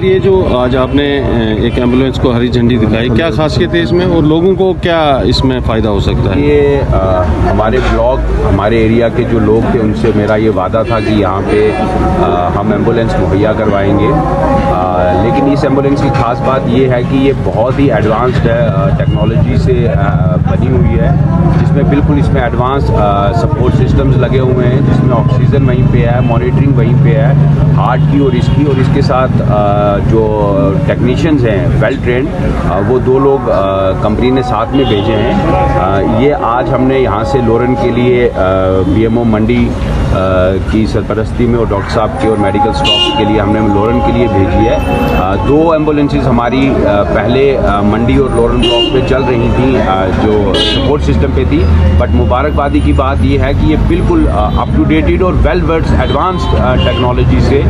ये जो आज आपने एक एम्बुलेंस को हरी झंडी दिखाई, क्या खासियत है इसमें और लोगों को क्या इसमें फ़ायदा हो सकता है? ये हमारे ब्लॉक, हमारे एरिया के जो लोग थे उनसे मेरा ये वादा था कि यहाँ पे हम एम्बुलेंस मुहैया करवाएंगे। लेकिन इस एम्बुलेंस की ख़ास बात ये है कि ये बहुत ही एडवांस्ड है, टेक्नोलॉजी से बनी हुई है, जिसमें बिल्कुल इसमें एडवांस सपोर्ट सिस्टम्स लगे हुए हैं, जिसमें ऑक्सीजन वहीं पे है, मॉनिटरिंग वहीं पे है, हार्ट की और इसकी, और इसके साथ जो टेक्नीशियंस हैं वेल ट्रेंड, वो 2 लोग कंपनी ने साथ में भेजे हैं। ये आज हमने यहाँ से लोरन के लिए बीएमओ मंडी की सरपरस्ती में और डॉक्टर साहब के और मेडिकल स्टॉफ के लिए हमने लोरन के लिए भेजी है। 2 एम्बुलेंसेस हमारी पहले मंडी और लोरन ब्लॉक में चल रही थी, जो सपोर्ट सिस्टम पे थी, बट मुबारकबादी की बात ये है कि ये बिल्कुल अप टू डेटेड और वेल वर्स्ड एडवांस्ड टेक्नोलॉजी से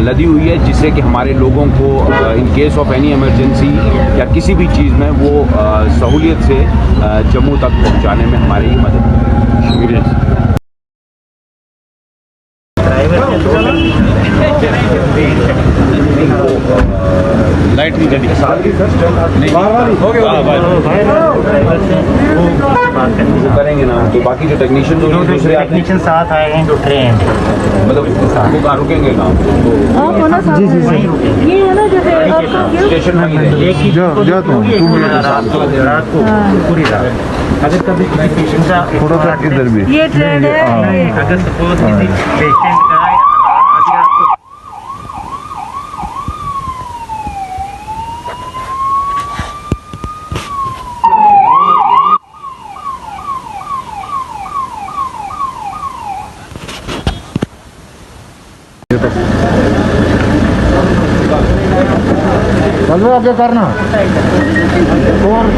लदी हुई है, जिससे कि हमारे लोगों को in case of any emergency या किसी भी चीज़ में वो सहूलियत से जम्मू तक पहुँचाने में हमारी मदद शुक्रिया। लाइट की घड़ी करेंगे ना, तो बाकी जो टेक्नीशियन जो दूसरे टेक्नीशियन साथ आए हैं, जो ट्रेन मतलब वो रुकेंगे ना, जी जी जी, ये है ना जैसे आपका स्टेशन में रात को पूरी रात अगर कभी पेशेंट का थोड़ा सा किधर भी ये ट्रेन है, अगर सपोज किसी पेशेंट का चलो आगे करना,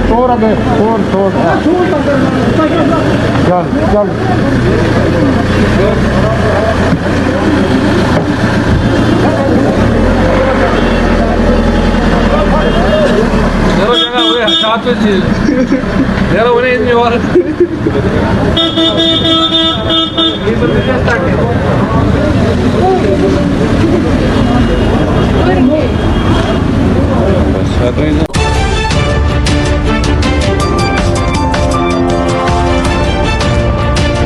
तोड़ आगे, तोड़ चल चल। जगह